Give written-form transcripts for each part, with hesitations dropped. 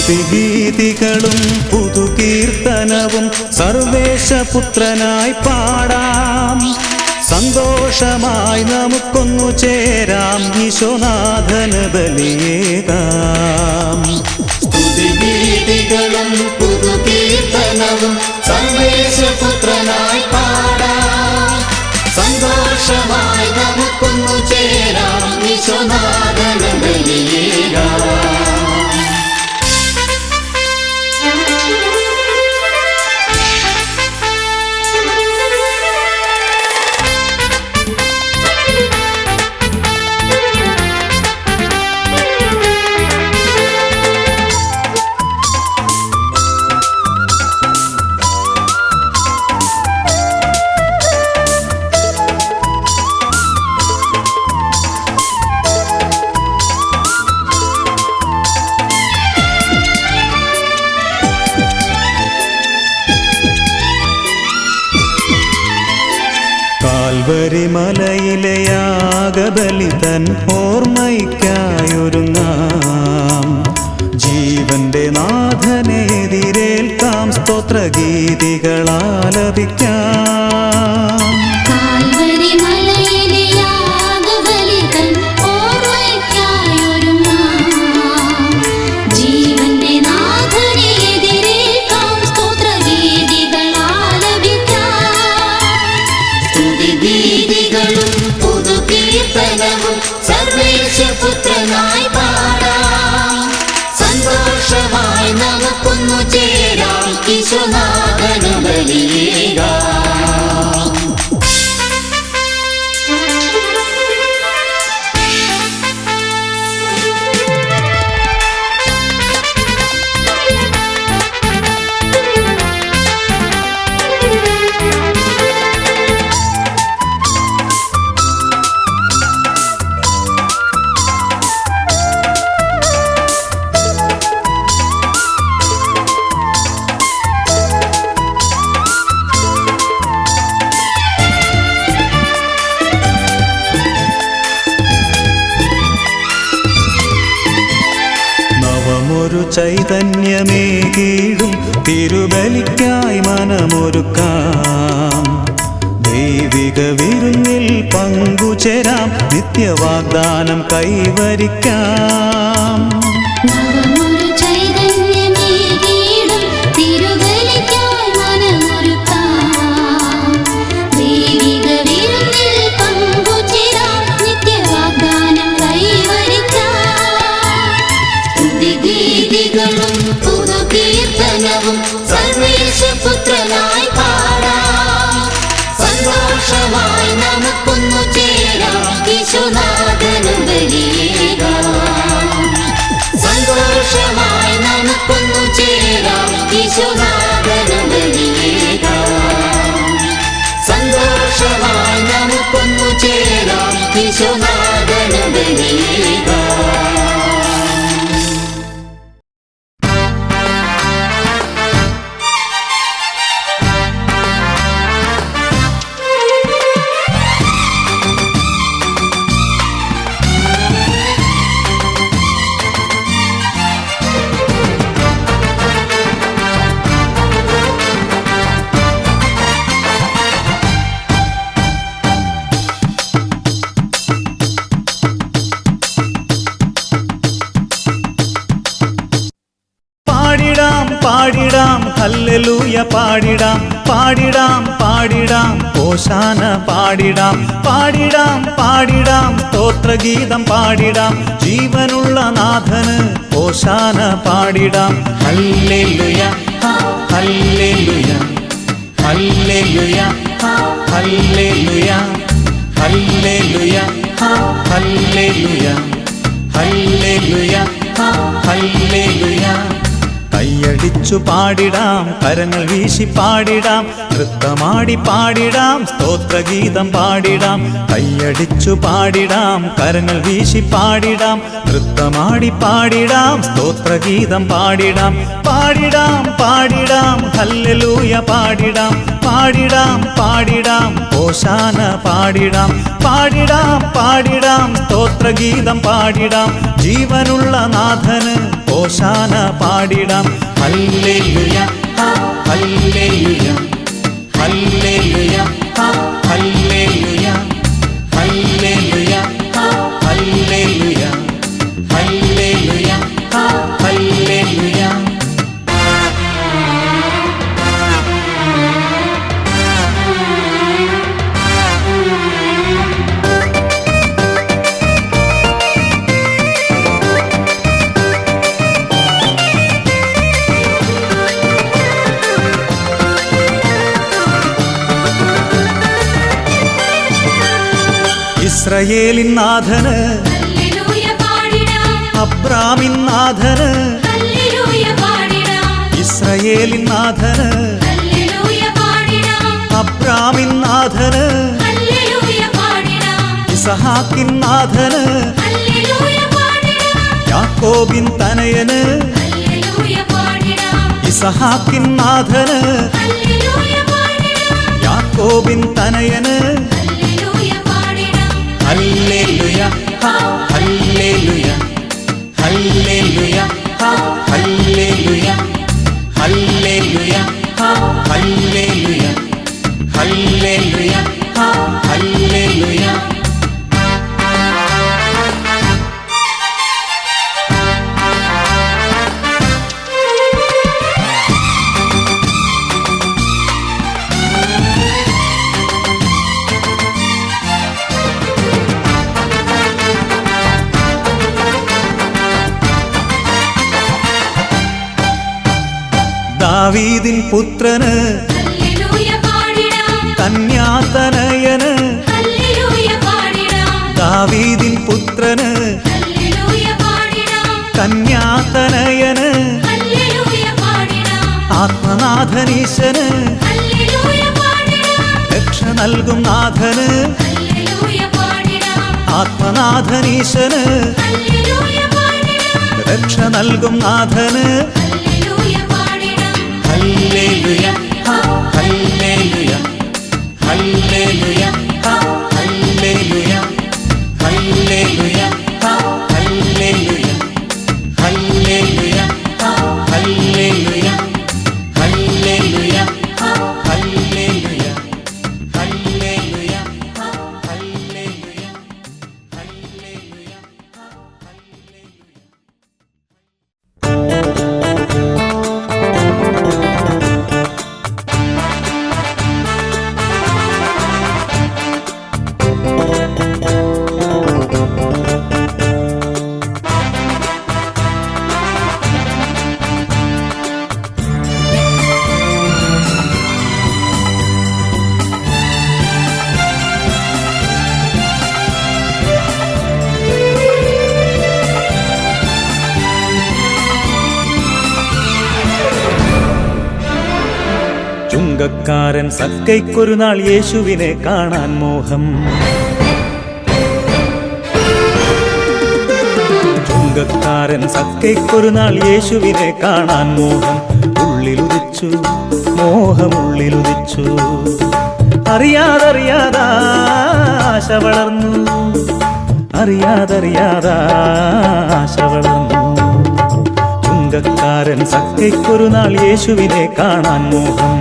സ്തുതിഗീതികളും പുതുകീർത്തനവും സർവേശപുത്രനായി പാടാം. സന്തോഷമായി നമുക്കൊന്നു ചേരാം, ഈശോനാഥന് ബലിയേകാം. സ്തുതിഗീതികളും പുതുകീർത്തനവും സർവേശപുത്രനായി പാടാം. സന്തോഷമായി നമുക്കൊന്നു ചേരാം, ഈശോനാഥന് ബലിയേകാം. കാൽവരിമലയിലെ യാഗബലി തൻ ഓർമ്മയ്ക്കായൊരുങ്ങാം. ജീവന്റെ നാഥനെ എതിരേൽക്കാം, സ്തോത്രഗീതികളാലപിക്കാം. സ്തുതിഗീതികളും പുതുകീർത്തനവും സർവേശപുത്രനായി പാടാം. സന്തോഷമായി നമുക്കൊന്നു ചേരാം, ഈശോനാഥന് ബലിയേകാം. ഒരു ചൈതന്യമേകീടും തിരുബലിക്കായി മനമൊരുക്കാം. ദൈവിക വിരുന്നിൽ പങ്കുചേരാം, നിത്യവാഗ്ദാനം കൈവരിക്കാം. സ്തുതിഗീതികളും പുതുകീർത്തനവും സർവേശപുത്രനായി പാടാം. സന്തോഷമായി നമുക്കൊന്നു ചേരാം, ഈശോനാഥന് ബലിയേകാം. സന്തോഷമായി നമുക്കൊന്നു ചേരാം, ഈശോനാഥന് ബലിയേകാം. സന്തോഷമായി നമുക്കൊന്നു ചേരാം, ഈശോനാഥന് ബലിയേകാം. പാടിടാം ഹല്ലേലൂയ പാടിടാം, പാടിടാം പാടിടാം ഹോശാന പാടിടാം, പാടിടാം പാടിടാം സ്തോത്രഗീതം പാടിടാം. ജീവനുള്ള നാഥന് ഹോശാന പാടിടാം. ഹല്ലേലൂയ ഹല്ലേലൂയ ഹല്ലേലൂയ ഹല്ലേലൂയ ഹല്ലേലൂയ ഹല്ലേലൂയ ഹല്ലേലൂയ ഹല്ലേലൂയ. കൈയടിച്ചു പാടിടാം, കരങ്ങൾ വീശി പാടിടാം, നൃത്തമാടി പാടിടാം, സ്തോത്രഗീതം പാടിടാം. കൈയടിച്ചു പാടിടാം, കരങ്ങൾ വീശി പാടിടാം, നൃത്തമാടി പാടിടാം, സ്തോത്രഗീതം പാടിടാം. പാടിടാം പാടിടാം ഹല്ലേലൂയ പാടിടാം, പാടിടാം പാടിടാം ഹോശാന പാടിടാം. പാടിടാം പാടിടാം സ്തോത്രഗീതം പാടിടാം, ജീവനുള്ള നാഥന് ഹോശാന പാടിടാം. ഹല്ലേലൂയ ഹല്ലേലൂയ ഹല്ലേലൂയ ഹല്ലേലൂയ ഹല്ലേലൂയ ഹല്ലേലൂയ ഹല്ലേലൂയ ഹല്ലേലൂയ. ഇസ്രായേലിൻ നാഥന് ഹല്ലേലൂയ പാടിടാം, അബ്രാമിൻ നാഥന്, ഹല്ലേലൂയ പാടിടാം, ഇസ്രായേലിൻ നാഥന് ഹല്ലേലൂയ പാടിടാം, അബ്രാമിൻ നാഥന്, ഹല്ലേലൂയ പാടിടാം, ഇസഹാക്കിൻ നാഥന്, ഹല്ലേലൂയ പാടിടാം, യാക്കോബിൻ തനയന്, ഹല്ലേലൂയ പാടിടാം, ഇസഹാക്കിൻ നാഥന്, ഹല്ലേലൂയ പാടിടാം, യാക്കോബിൻ തനയന്. ഹല്ലേലൂയ പാടിടാം. ഹല്ലേലൂയ ഹല്ലേലൂയ ഹല്ലേലൂയ ഹല്ലേലൂയ ഹല്ലേലൂയ ഹല്ലേലൂയ ഹല്ലേലൂയ ഹല്ലേലൂയ. ദാവീദിൻ പുത്രന്, ഹല്ലേലൂയ പാടിടാം, കന്യാതനയന്, ഹല്ലേലൂയ പാടിടാം, ദാവീദിൻ പുത്രന്, ഹല്ലേലൂയ പാടിടാം, കന്യാതനയന്, ഹല്ലേലൂയ പാടിടാം, ആത്മനാഥനീശന്, ഹല്ലേലൂയ പാടിടാം, രക്ഷ നൽകും നാഥന്, ഹല്ലേലൂയ പാടിടാം, ആത്മനാഥനീശന്, ഹല്ലേലൂയ പാടിടാം, രക്ഷ നൽകും നാഥന്. ഹല്ലേലൂയ പാടിടാം. ഹല്ലേലൂയ ഹല്ലേലൂയ ഹല്ലേലൂയ ഹല്ലേലൂയ ഹല്ലേലൂയ ഹല്ലേലൂയ ഹല്ലേലൂയ ഹല്ലേലൂയ ഹല്ലേലൂയ ഹല്ലേലൂയ ഹല്ലേലൂയ ഹല്ലേലൂയ ഹല്ലേലൂയ. ചുങ്കക്കാരൻ സക്കൈക്കൊരു നാൾ യേശുവിനെ കാണാൻ മോഹം. ചുങ്കക്കാരൻ സക്കൈക്കൊരു നാൾ യേശുവിനെ കാണാൻ മോഹം. ഉള്ളിലുദിച്ചു മോഹമുള്ളിലുദിച്ചു, അറിയാതറിയാതാ ആശ വളർന്നു, അറിയാതറിയാതാ ആശ വളർന്നു. ചുങ്കക്കാരൻ സക്കൈക്കൊരു നാൾ യേശുവിനെ കാണാൻ മോഹം.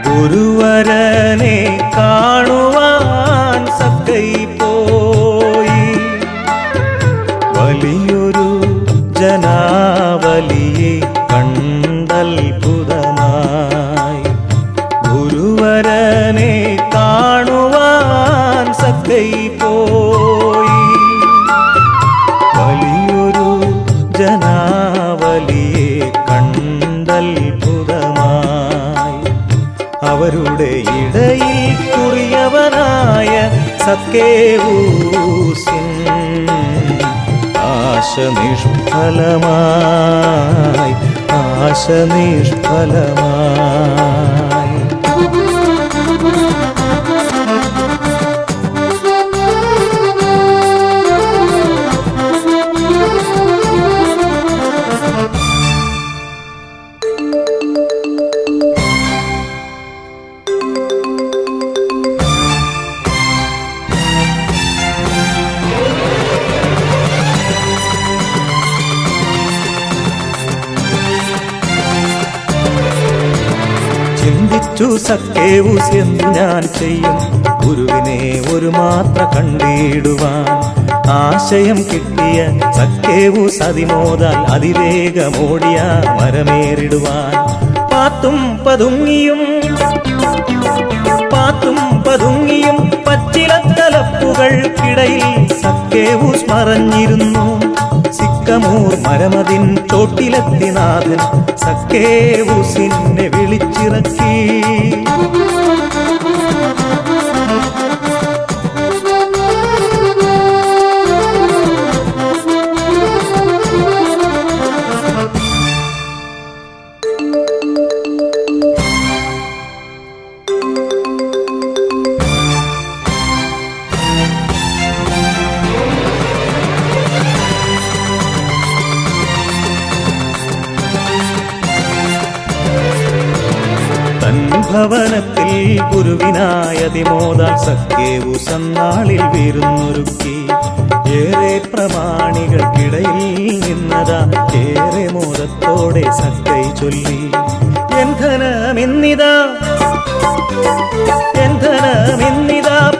ഗുരുവരനെ കാണുവാൻ സക്കൈ പോയി, വലിയൊരു ജനാവലിയെ കണ്ടത്ഭുതമായി ഗുരുവരനെ കാണുവാൻ സക്കൈ പോയി. വലിയൊരു ജനാവലിയെ കണ്ടത്ഭുതമായി അവരുടെ ഇടയിൽ കുറിയവനായ സക്കേവൂസിൻ ആശ നിഷ്ഫലമായി, ആശ നിഷ്ഫലമായി. ചിന്തിച്ചു സക്കേവൂസ് എന്തു ഞാൻ ചെയ്യും, ഗുരുവിനെ ഒരു മാത്ര കണ്ടിടുവാൻ. ആശയം കിട്ടിയ സക്കേവൂസ് അതിമോദാൽ അതിവേഗമോടിയ മരമേറിടുവാൻ. പാത്തും പതുങ്ങിയും പച്ചിലത്തലപ്പുകൾക്കിടയിൽ സക്കേവൂസ് മറഞ്ഞിരുന്നു. സിക്കമൂർ മരമതിൻ ചോട്ടിലെത്തി നാഥൻ സക്കേവൂസിനെ വിളിച്ചിറക്കി. ഭവനത്തിൽ ഗുരുവിനായതിമോദാൽ സക്കേവൂസ് അന്നാളിൽ വിരുന്നൊരുക്കി. ഏറെ പ്രമാണികൾക്കിടയിൽ നിന്നതാ ഏറെ മോദത്തോടെ സക്കൈ ചൊല്ലി. എന്ധനമെന്നിതാ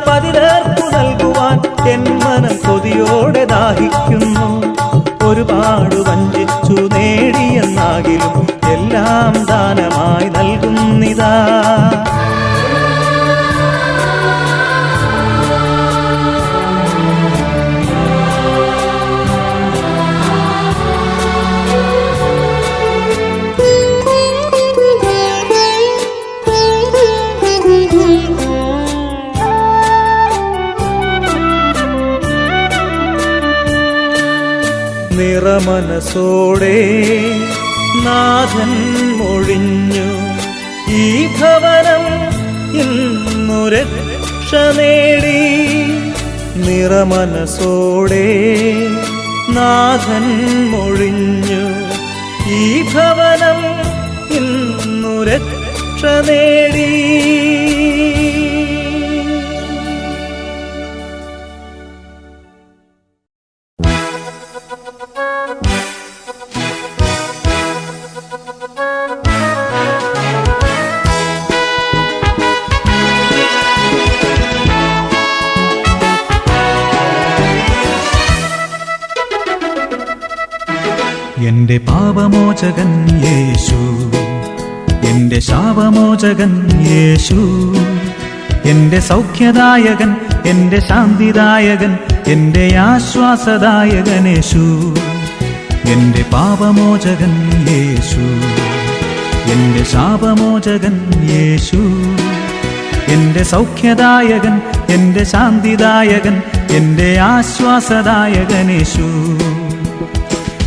പതിതർക്കു നൽകുവാൻ എൻ മനം കൊതിയോടെ ദാഹിക്കുന്നു. ഒരുപാട് വഞ്ചിച്ചു നേടിയെന്നാകിലും എല്ലാം ദാനമായി നൽകുന്നിതാ. നിറമനസോടെ നാഥൻ മൊഴിഞ്ഞു, ഈ ഭവനം ഇന്നു രക്ഷ നേടി. നിറമനസോടെ നാഥൻ മൊഴിഞ്ഞു, ഈ ഭവനം ഇന്നു രക്ഷ നേടി. എന്റെ പാപമോചകൻ യേശു, എന്റെ ശാപമോചകൻ യേശു, എന്റെ സൗഖ്യദായകൻ, എന്റെ ശാന്തിദായകൻ, എന്റെ ആശ്വാസദായകൻ യേശു. എന്റെ പാപമോചകൻ യേശു, എന്റെ ശാപമോചകൻ യേശു, എന്റെ സൗഖ്യദായകൻ, എന്റെ ശാന്തിദായകൻ, എന്റെ ആശ്വാസദായകൻ യേശു.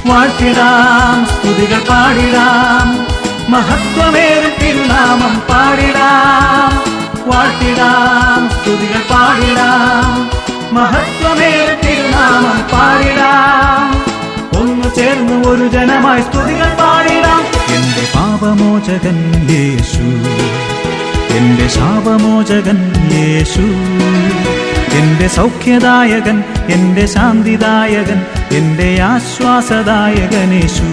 വാഴ്ത്തിടാം, സ്തുതികൾ പാടിടാം, മഹത്വമേറും തിരുനാമം പാടിടാം. വാഴ്ത്തിടാം, സ്തുതികൾ പാടിടാം, മഹത്വമേറും തിരുനാമം പാടിടാം. ഒന്നു ചേർന്ന് ഒരു ജനമായി സ്തുതികൾ പാടിടാം. എന്റെ പാപമോചകൻ യേശു, എന്റെ ശാപമോചകൻ യേശു, എന്റെ സൗഖ്യദായകൻ, എന്റെ ശാന്തിദായകൻ, എന്റെ ആശ്വാസദായകൻ യേശു.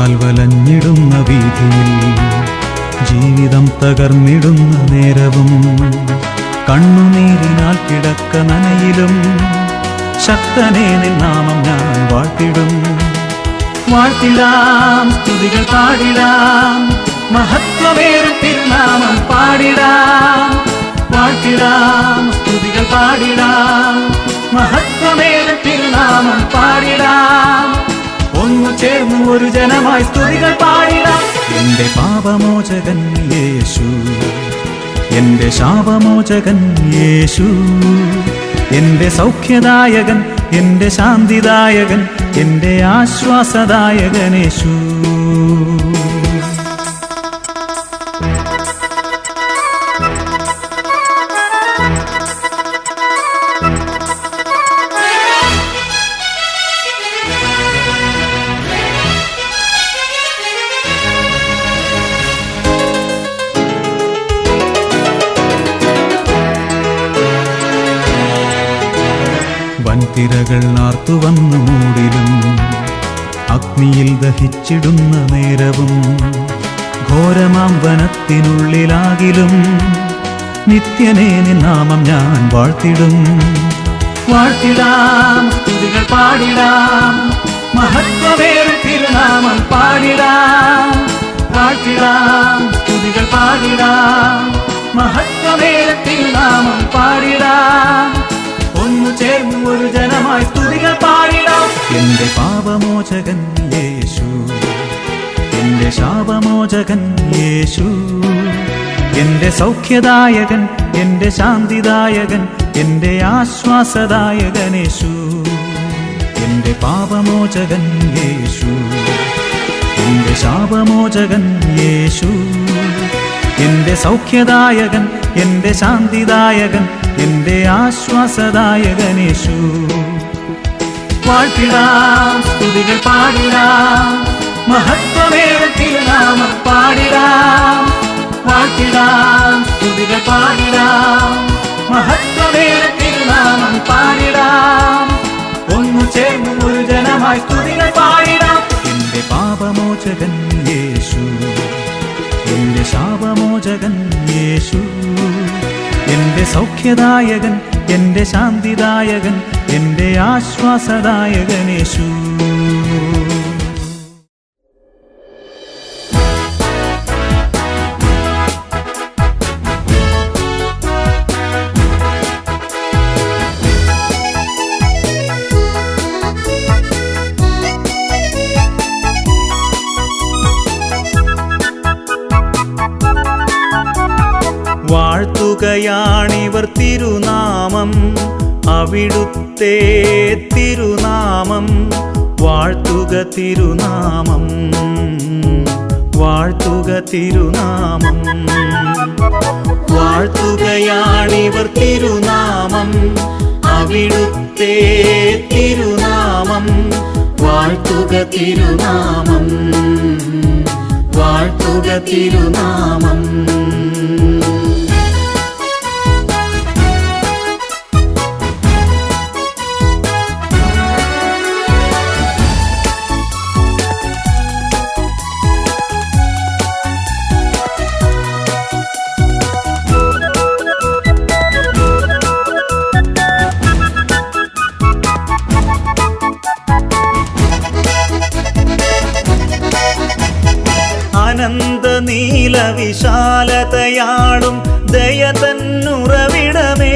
പാപത്താൽ വലഞ്ഞിടുന്ന വീതിയിൽ ജീവിതം തകർന്നിടുന്ന നേരവും കണ്ണുനീരിനാൽ കിടക്ക നനയിലും ശക്തനേ നിൻ നാമം ഞാൻ വാഴ്ത്തിടും. വാഴ്ത്തിടാം, സ്തുതികൾ പാടിടാം, മഹത്വമേറും തിരുനാമം പാടിടാം. വാഴ്ത്തിടാം, സ്തുതികൾ പാടിടാം, മഹത്വമേറും തിരുനാമം പാടിടാം. ഒന്നു ചേർന്ന് ഒരു ജനമായി സ്തുതികൾ പാടിടാം. എന്റെ പാപമോചകൻ യേശു, എന്റെ ശാപമോചകൻ യേശു, എന്റെ സൗഖ്യദായകൻ, എന്റെ ശാന്തിദായകൻ, എന്റെ ആശ്വാസദായകൻ യേശു. വൻതിരകൾ ആർത്തുവന്നു മൂടിലും അഗ്നിയിൽ ദഹിച്ചിടുന്ന നേരവും ഘോരമാം വനത്തിനുള്ളിലാകിലും നിത്യനേ നിൻ നാമം ഞാൻ വാഴ്ത്തിടും. വാഴ്ത്തിടാം, സ്തുതികൾ പാടിടാം, മഹത്വമേറും തിരുനാമം പാടിടാം. വാഴ്ത്തിടാം, സ്തുതികൾ പാടിടാം, മഹത്വമേറും തിരുനാമം പാടിടാം. ഒന്നു ചേർന്ന് ഒരു ജനമായി സ്തുതികൾ പാടിടാം. എന്റെ പാപമോചകൻ യേശു, എന്റെ ശാപമോചകൻ യേശു, എന്റെ സൗഖ്യദായകൻ, എന്റെ ശാന്തിദായകൻ, എന്റെ ആശ്വാസദായകൻ യേശു. എന്റെ പാപമോചകൻ യേശു, എന്റെ ശാപമോചകൻ യേശു, എന്റെ സൗഖ്യദായകൻ, എന്റെ ശാന്തിദായകൻ, എന്റെ ആശ്വാസദായകൻ യേശു. വാഴ്ത്തിടാം, സ്തുതികൾ പാടിടാം, മഹത്വമേറും തിരുനാമം പാടിടാം. വാഴ്ത്തിടാം, സ്തുതികൾ പാടിടാം, മഹത്വമേറും തിരുനാമം പാടിടാം. ഒന്നു ചേർന്ന് ഒരു ജനമായി സ്തുതികൾ പാടിടാം. എന്റെ പാപമോചകൻ യേശു, എന്റെ ശാപമോചകൻ യേശു, എന്റെ സൗഖ്യദായകൻ, എന്റെ ശാന്തിദായകൻ, എന്റെ ആശ്വാസദായകൻ യേശു. വാഴ്ത്തുകയാണിവർ തിരുനാമം, അവിടുത്തെ തിരുനാമം. വാഴ്ത്തുക തിരുനാമം, വാഴ്ത്തുക തിരുനാമം. വാഴ്ത്തുകയാണിവർ തിരുനാമം, അവിടുത്തെ തിരുനാമം. വാഴ്ത്തുക തിരുനാമം, വാഴ്ത്തുക തിരുനാമം. അനന്ത നീല വിശാലതയാളും ദയ തന്നുറവിടമേ.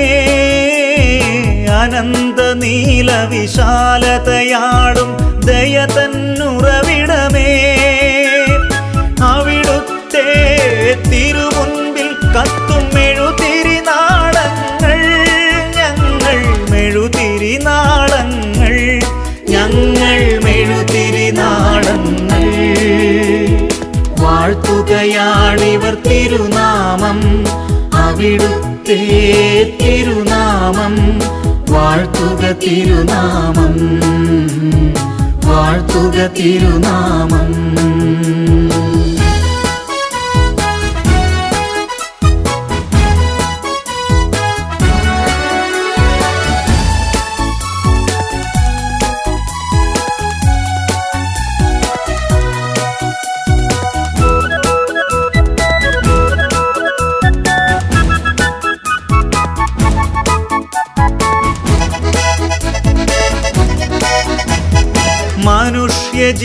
അനന്ത നീല വിശാലതയാളും ദയ തന്നുറവിടമേ. അവിടുത്തെ തിരുമുൻപിൽ കത്തും മെഴുതിരിനാളങ്ങൾ, ഞങ്ങൾ മെഴുതിരിനാളങ്ങൾ, ഞങ്ങൾ മെഴുതിരിനാളങ്ങൾ. വാഴ്ത്തുകയാണിവർ തിരുനാമം, അവിടുത്തെ തിരുനാമം. വാഴ്ത്തുക തിരുനാമം, വാഴ്ത്തുക തിരുനാമം.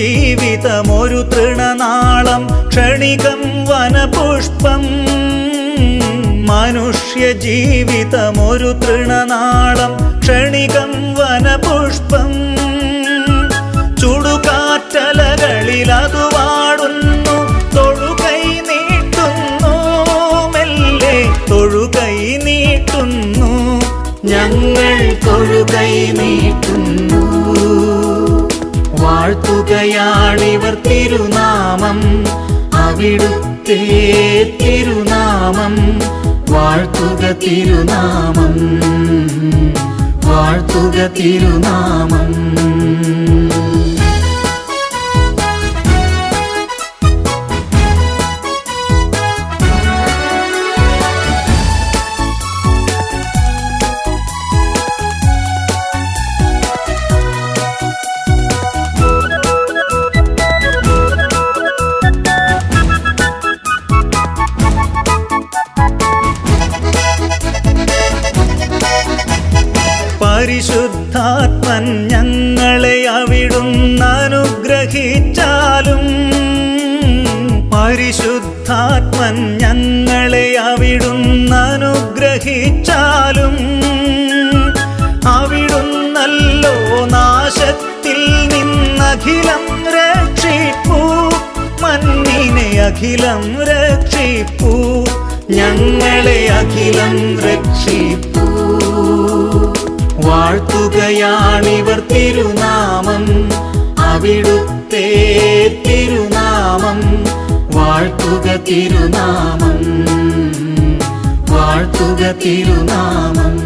ജീവിതമൊരു തൃണനാളം ക്ഷണികം വനപുഷ്പം മനുഷ്യ ജീവിതമൊരു തൃണനാളം ക്ഷണികം വനപുഷ്പം ചുടുകാറ്റലകളിൽ അത് വാടുന്നു തൊഴുകൈ നീട്ടുന്നു മെല്ലെ തൊഴുകൈ നീട്ടുന്നു ഞങ്ങൾ തൊഴുകൈ നീട്ടുന്നു വാഴ്ത്തുകയാണിവർ തിരുനാമം അവിടുത്തെ തിരുനാമം വാഴ്ത്തുക തിരുനാമം വാഴ്ത്തുക തിരുനാമം പരിശുദ്ധാത്മൻ ഞങ്ങളെ അവിടുന്ന് അനുഗ്രഹിച്ചാലും പരിശുദ്ധാത്മൻ ഞങ്ങളെ അവിടുന്ന് അനുഗ്രഹിച്ചാലും അവിടുന്നല്ലോ നാശത്തിൽ നിന്നഖിലം രക്ഷിപ്പൂ മണ്ണിനെ അഖിലം രക്ഷിപ്പൂ ഞങ്ങളെ അഖിലം രക്ഷിപ്പൂ വാഴ്ത്തുകയാണിവർ തിരുനാമം അവിടുത്തെ തിരുനാമം വാഴ്ത്തുക തിരുനാമം വാഴ്ത്തുക തിരുനാമം